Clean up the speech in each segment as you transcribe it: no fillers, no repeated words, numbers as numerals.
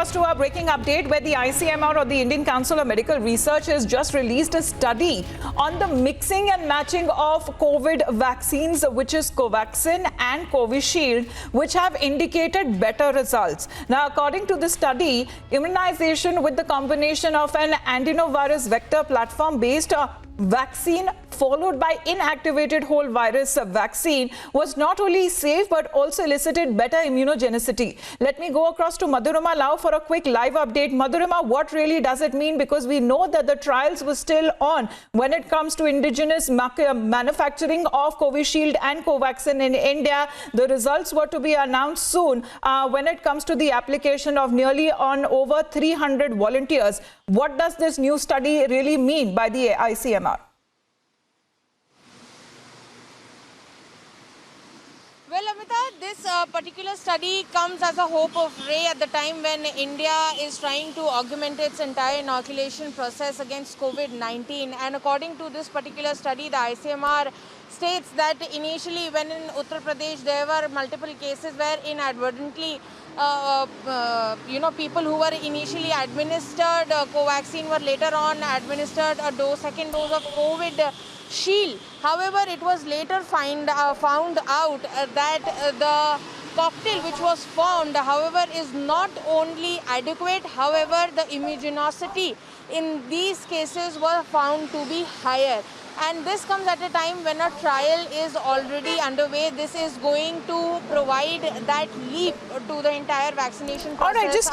across to our breaking update where the ICMR, or the Indian Council of Medical Research, has just released a study on the mixing and matching of COVID vaccines, which is Covaxin and Covishield, which have indicated better results. Now, according to the study, immunization with the combination of an adenovirus vector platform-based vaccine followed by inactivated whole virus vaccine was not only safe but also elicited better immunogenicity. Let me go across to Madhurima Lal for a quick live update. Madhurima, what really does it mean? Because we know that the trials were still on when it comes to indigenous manufacturing of Covishield and Covaxin in India. The results were to be announced soon when it comes to the application of nearly on over 300 volunteers. What does this new study really mean by the ICMR? Well, Amita, this particular study comes as a hope of ray at the time when India is trying to augment its entire inoculation process against COVID-19. And according to this particular study, the ICMR states that initially when in Uttar Pradesh there were multiple cases where inadvertently people who were initially administered Covaxin were later on administered a second dose of Covishield. However, it was later found out that the cocktail which was formed, however, is not only adequate, however, the immunogenicity in these cases were found to be higher. And this comes at a time when a trial is already underway. This is going to provide that leap to the entire vaccination process. All right, just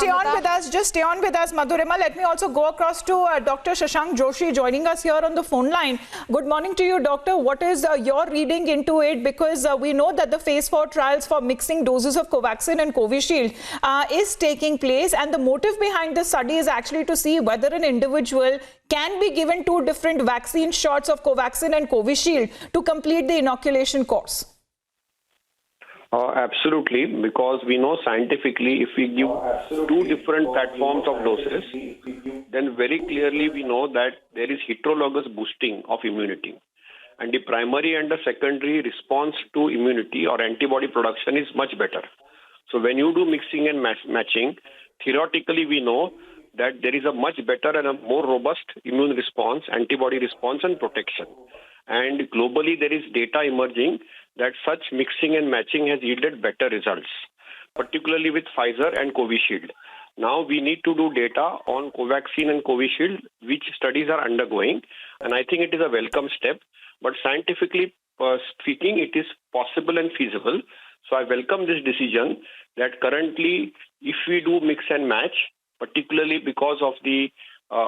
stay on with us, Madhurima. Let me also go across to Dr. Shashank Joshi joining us here on the phone line. Good morning to you, Doctor. What is your reading into it? Because we know that the phase 4 trials for mixing doses of Covaxin and Covishield is taking place, and the motive behind the study is actually to see whether an individual can be given 2 different vaccine shots of Covaxin and Covishield to complete the inoculation course. Absolutely, because we know scientifically if we give 2 different platforms of doses, then very clearly we know that there is heterologous boosting of immunity. And the primary and the secondary response to immunity or antibody production is much better. So when you do mixing and matching, theoretically we know that there is a much better and a more robust immune response, antibody response and protection. And globally there is data emerging that such mixing and matching has yielded better results, particularly with Pfizer and Covishield. Now we need to do data on Covaxin and Covishield, which studies are undergoing, and I think it is a welcome step. But scientifically speaking, it is possible and feasible. So I welcome this decision that currently if we do mix and match, particularly because of the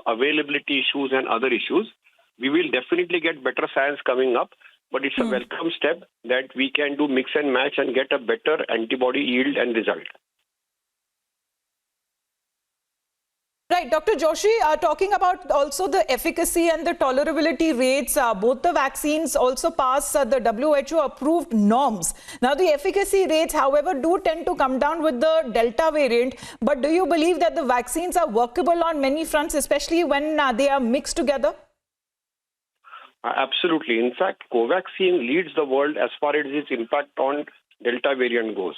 availability issues and other issues, we will definitely get better science coming up. But it's a welcome step that we can do mix and match and get a better antibody yield and result. Right, Dr. Joshi, talking about also the efficacy and the tolerability rates, both the vaccines also pass the WHO approved norms. Now, the efficacy rates, however, do tend to come down with the Delta variant. But do you believe that the vaccines are workable on many fronts, especially when they are mixed together? Absolutely. In fact, Covaxin leads the world as far as its impact on Delta variant goes.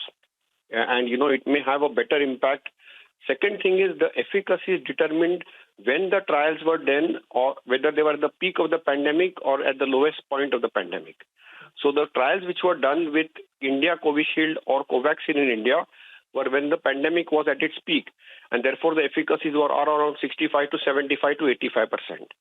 And, it may have a better impact. Second thing is the efficacy is determined when the trials were done or whether they were at the peak of the pandemic or at the lowest point of the pandemic. So the trials which were done with India Covishield or Covaxin in India were when the pandemic was at its peak, and therefore the efficacies were around 65 to 75 to 85%.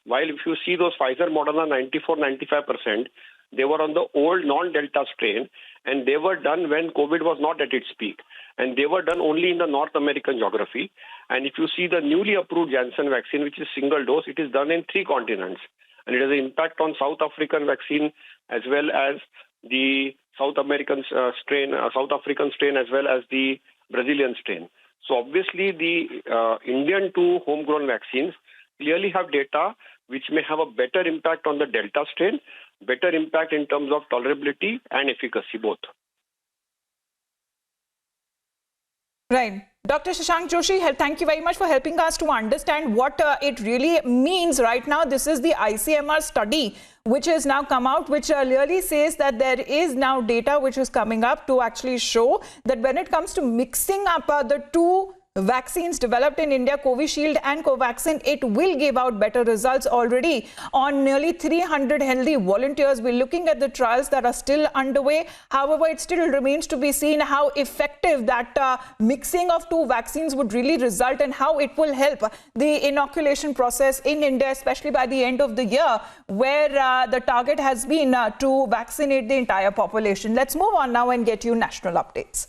While if you see those Pfizer Moderna 94-95%, they were on the old non-Delta strain, and they were done when COVID was not at its peak. And they were done only in the North American geography. And if you see the newly approved Janssen vaccine, which is single dose, it is done in 3 continents. And it has an impact on South African vaccine as well as the South African strain as well as the Brazilian strain. So obviously the Indian 2 homegrown vaccines clearly have data which may have a better impact on the Delta strain, better impact in terms of tolerability and efficacy both. Right. Dr. Shashank Joshi, thank you very much for helping us to understand what it really means right now. This is the ICMR study which has now come out, which clearly says that there is now data which is coming up to actually show that when it comes to mixing up the 2 vaccines developed in India, Covishield and Covaxin, it will give out better results already on nearly 300 healthy volunteers. We're looking at the trials that are still underway. However, it still remains to be seen how effective that mixing of two vaccines would really result and how it will help the inoculation process in India, especially by the end of the year, where the target has been to vaccinate the entire population. Let's move on now and get you national updates.